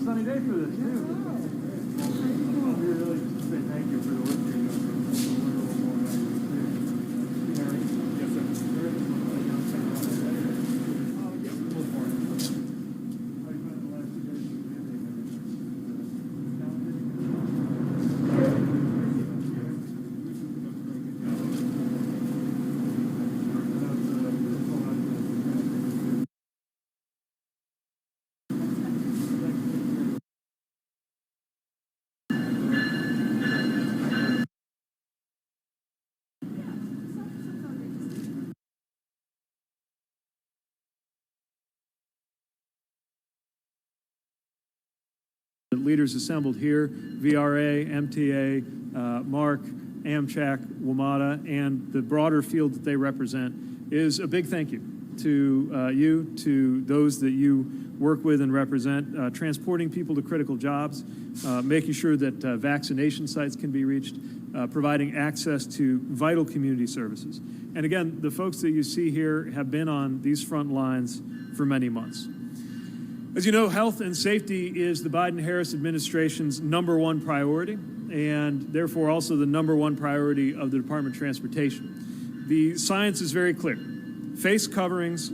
Sunny day for this, too. We really say thank you for the work you're doing. Yes, leaders assembled here, VRA, MTA, Mark, Amtrak, WMATA, and the broader field that they represent, is a big thank you to you, to those that you work with and represent, transporting people to critical jobs, making sure that vaccination sites can be reached, providing access to vital community services. And again, the folks that you see here have been on these front lines for many months. As you know, health and safety is the Biden-Harris administration's #1 priority, and therefore also the #1 priority of the Department of Transportation. The science is very clear. Face coverings,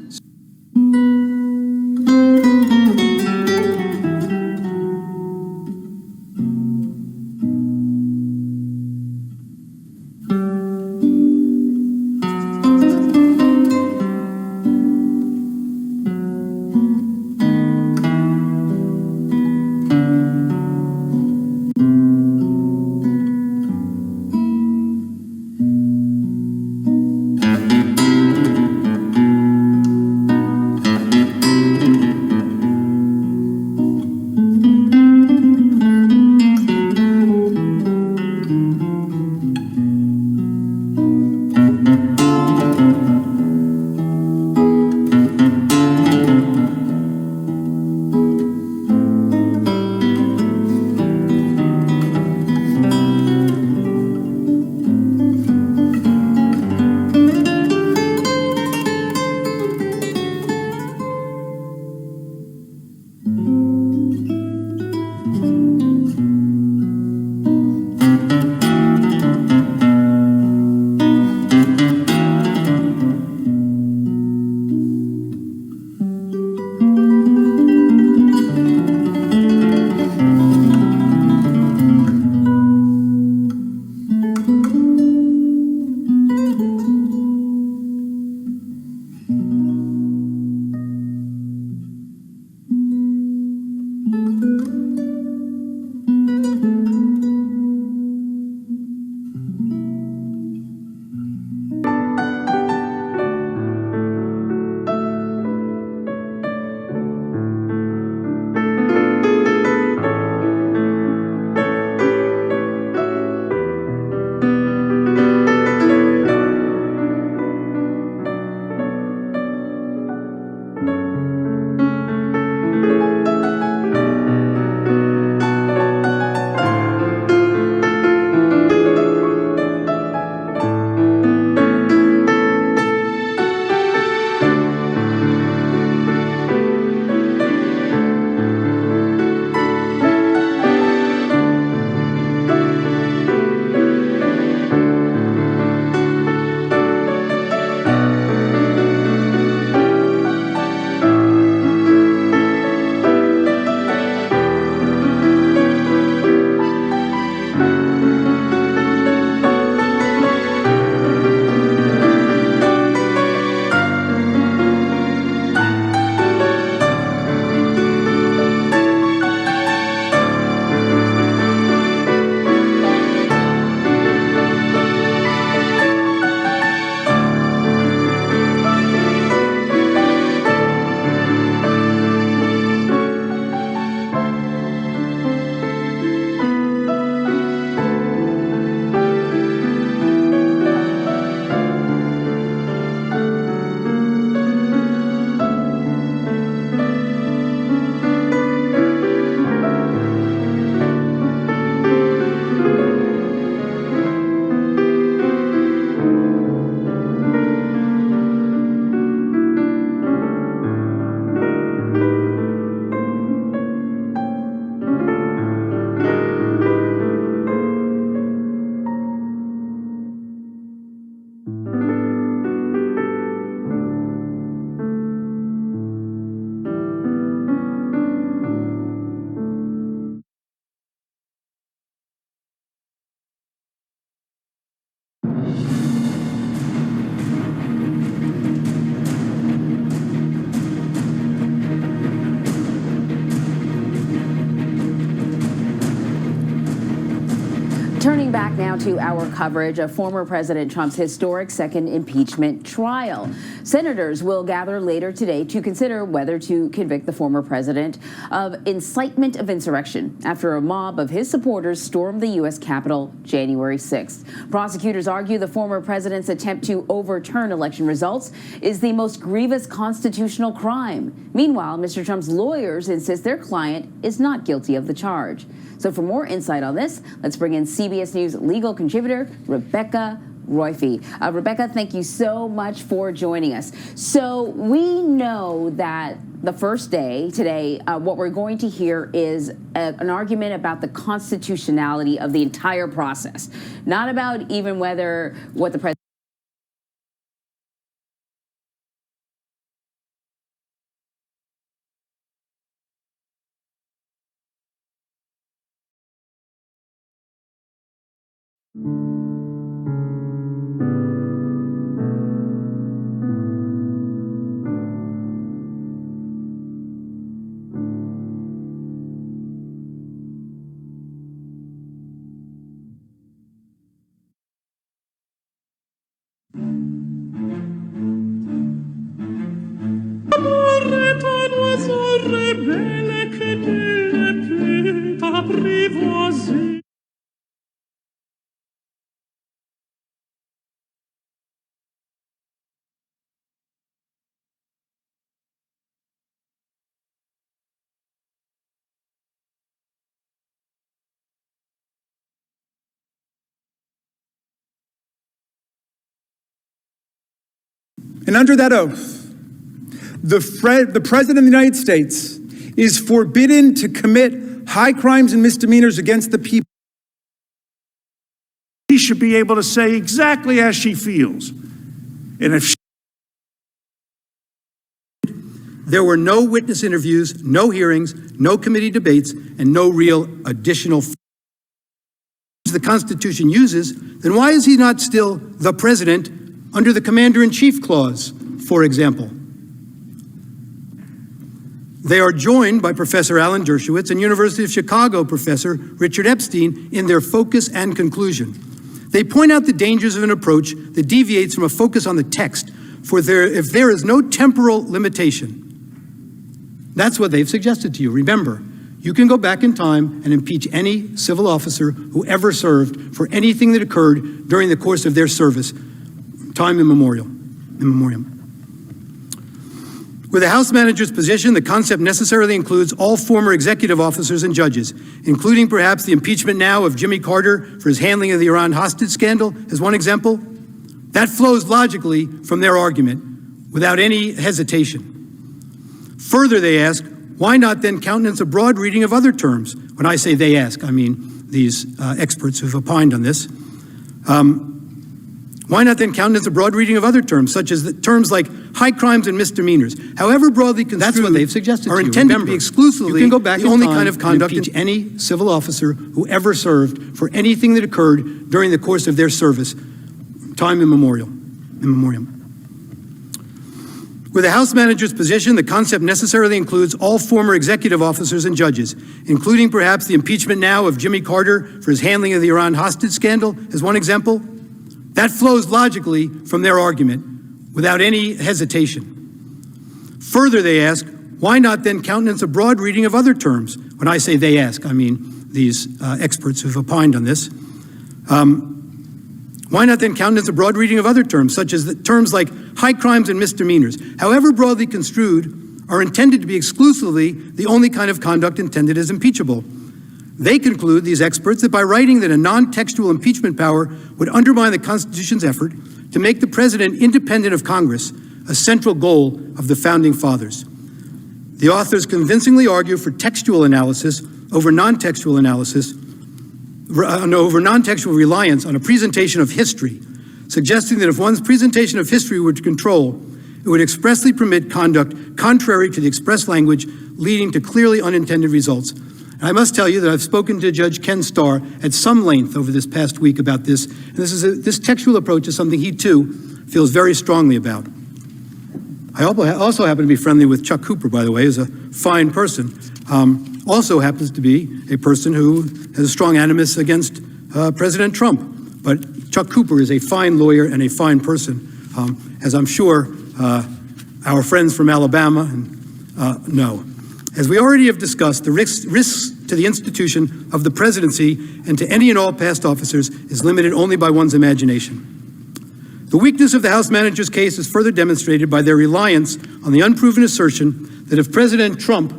back now to our coverage of former President Trump's historic second impeachment trial. Senators will gather later today to consider whether to convict the former president of incitement of insurrection after a mob of his supporters stormed the U.S. Capitol January 6th. Prosecutors argue the former president's attempt to overturn election results is the most grievous constitutional crime. Meanwhile, Mr. Trump's lawyers insist their client is not guilty of the charge. So for more insight on this, let's bring in CBS News legal contributor Rebecca Roiphe. Rebecca, thank you so much for joining us. So we know that the first day today, what we're going to hear is an argument about the constitutionality of the entire process, not about even whether what the president And under that oath, the President of the United States is forbidden to commit high crimes and misdemeanors against the people. She should be able to say exactly as she feels. And if there were no witness interviews, no hearings, no committee debates, and no real additional the Constitution uses, then why is he not still the president under the Commander-in-Chief clause, for example? They are joined by Professor Alan Dershowitz and University of Chicago Professor Richard Epstein in their focus and conclusion. They point out the dangers of an approach that deviates from a focus on the text, if there is no temporal limitation. That's what they've suggested to you. Remember, you can go back in time and impeach any civil officer who ever served for anything that occurred during the course of their service, time immemorial. With the House manager's position, the concept necessarily includes all former executive officers and judges, including perhaps the impeachment now of Jimmy Carter for his handling of the Iran hostage scandal, as one example. That flows logically from their argument, without any hesitation. Further, they ask, why not then countenance a broad reading of other terms? When I say they ask, I mean these experts who've opined on this. Why not then countenance a broad reading of other terms, such as terms like high crimes and misdemeanors, however broadly construed, that's what they've suggested, are intended to be exclusively the only kind of conduct impeach any civil officer who ever served for anything that occurred during the course of their service, time immemorial. With the House manager's position, the concept necessarily includes all former executive officers and judges, including perhaps the impeachment now of Jimmy Carter for his handling of the Iran hostage scandal, as one example. That flows logically from their argument, without any hesitation. Further, they ask, why not then countenance a broad reading of other terms? When I say they ask, I mean these experts who've opined on this. Why not then countenance a broad reading of other terms, such as terms like high crimes and misdemeanors, however broadly construed, are intended to be exclusively the only kind of conduct intended as impeachable. They conclude, these experts, that by writing that a non-textual impeachment power would undermine the Constitution's effort to make the president independent of Congress, a central goal of the Founding Fathers. The authors convincingly argue for textual analysis over non-textual analysis, over non-textual reliance on a presentation of history, suggesting that if one's presentation of history were to control, it would expressly permit conduct contrary to the express language, leading to clearly unintended results. I must tell you that I've spoken to Judge Ken Starr at some length over this past week about this, and this textual approach is something he too feels very strongly about. I also happen to be friendly with Chuck Cooper, by the way, who's a fine person. Also happens to be a person who has a strong animus against President Trump. But Chuck Cooper is a fine lawyer and a fine person, as I'm sure our friends from Alabama know. As we already have discussed, the risks to the institution of the presidency and to any and all past officers is limited only by one's imagination. The weakness of the House manager's case is further demonstrated by their reliance on the unproven assertion that if President Trump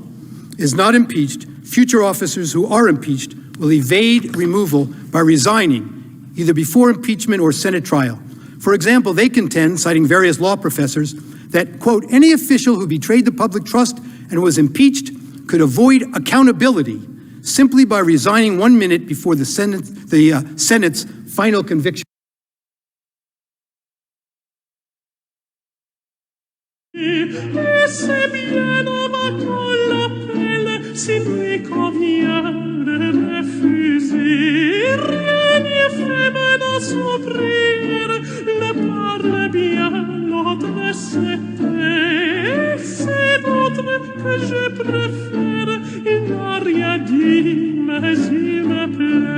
is not impeached, future officers who are impeached will evade removal by resigning, either before impeachment or Senate trial. For example, they contend, citing various law professors, that, quote, any official who betrayed the public trust and was impeached could avoid accountability simply by resigning 1 minute before the Senate's final conviction. Et c'est bien en battant l'appel, s'il lui convient de refuser. Rien n'y fait maintenant souffrir, le parle bien, l'autre c'était. C'est l'autre que je préfère, il n'a rien dit, mais il me plaît.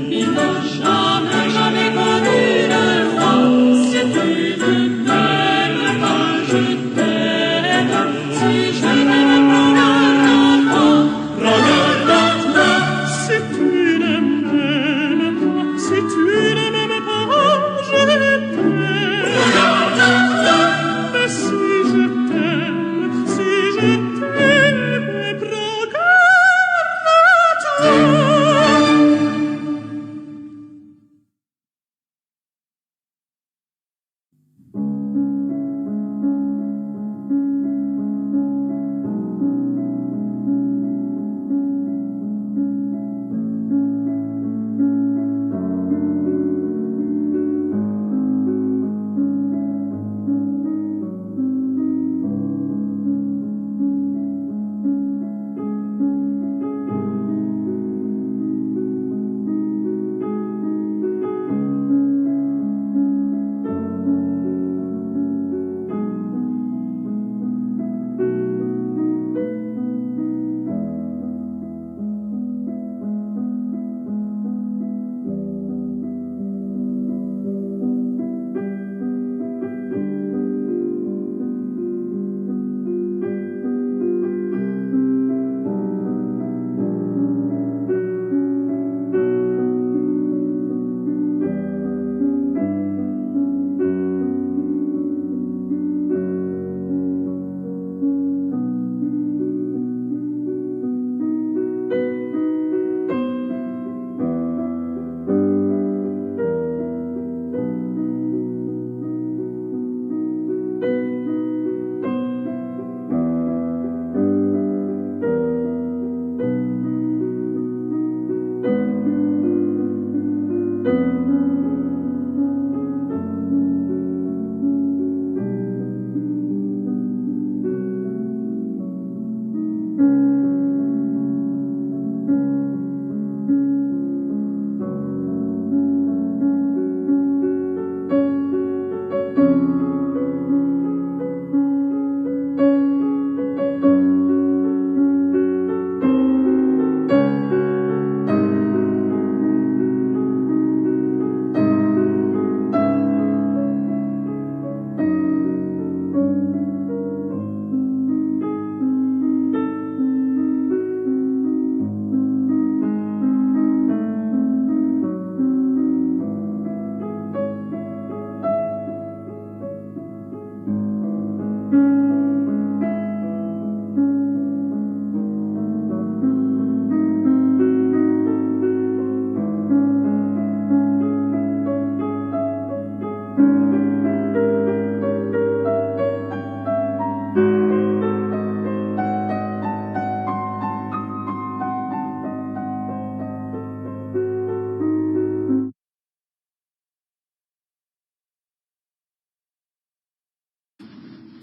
Il n'a jamais connu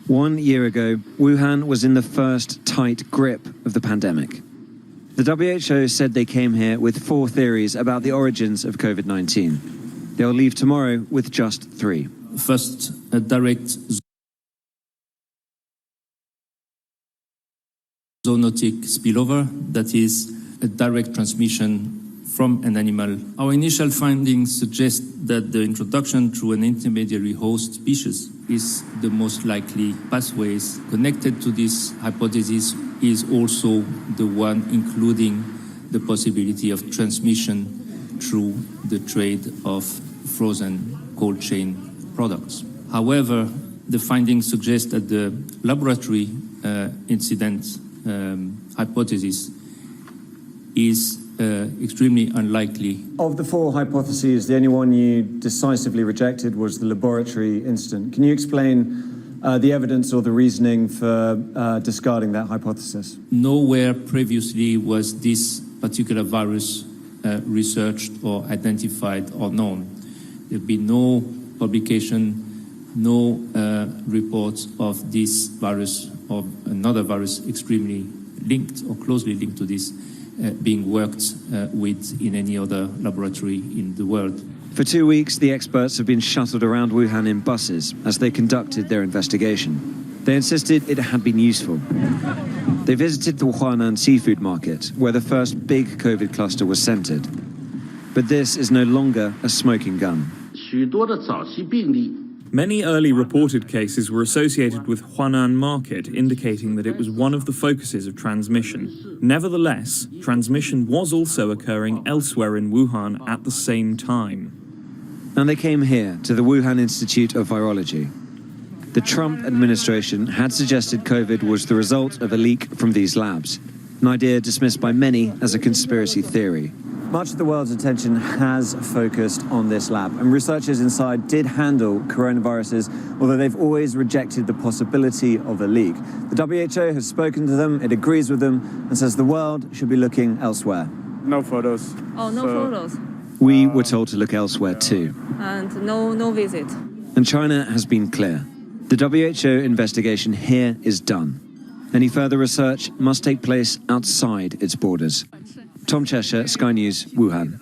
1 year ago, Wuhan was in the first tight grip of the pandemic. The WHO said they came here with 4 theories about the origins of COVID-19. They'll leave tomorrow with just 3. First, a direct zoonotic spillover, that is a direct transmission from an animal. Our initial findings suggest that the introduction through an intermediary host species is the most likely pathways. Connected to this hypothesis is also the one including the possibility of transmission through the trade of frozen cold chain products. However, the findings suggest that the laboratory incident hypothesis is extremely unlikely. Of the 4 hypotheses, the only one you decisively rejected was the laboratory incident. Can you explain the evidence or the reasoning for discarding that hypothesis? Nowhere previously was this particular virus researched or identified or known. There have been no publication, no reports of this virus or another virus extremely linked or closely linked to this being worked with in any other laboratory in the world. For 2 weeks, the experts have been shuttled around Wuhan in buses as they conducted their investigation. They insisted it had been useful. They visited the Huanan seafood market, where the first big COVID cluster was centered. But this is no longer a smoking gun. Many early reported cases were associated with Huanan Market, indicating that it was one of the focuses of transmission. Nevertheless, transmission was also occurring elsewhere in Wuhan at the same time. And they came here to the Wuhan Institute of Virology. The Trump administration had suggested COVID was the result of a leak from these labs, an idea dismissed by many as a conspiracy theory. Much of the world's attention has focused on this lab, and researchers inside did handle coronaviruses, although they've always rejected the possibility of a leak. The WHO has spoken to them, it agrees with them, and says the world should be looking elsewhere. No photos. Oh, no photos. We were told to look elsewhere too. And no visit. And China has been clear. The WHO investigation here is done. Any further research must take place outside its borders. Tom Cheshire, Sky News, Wuhan.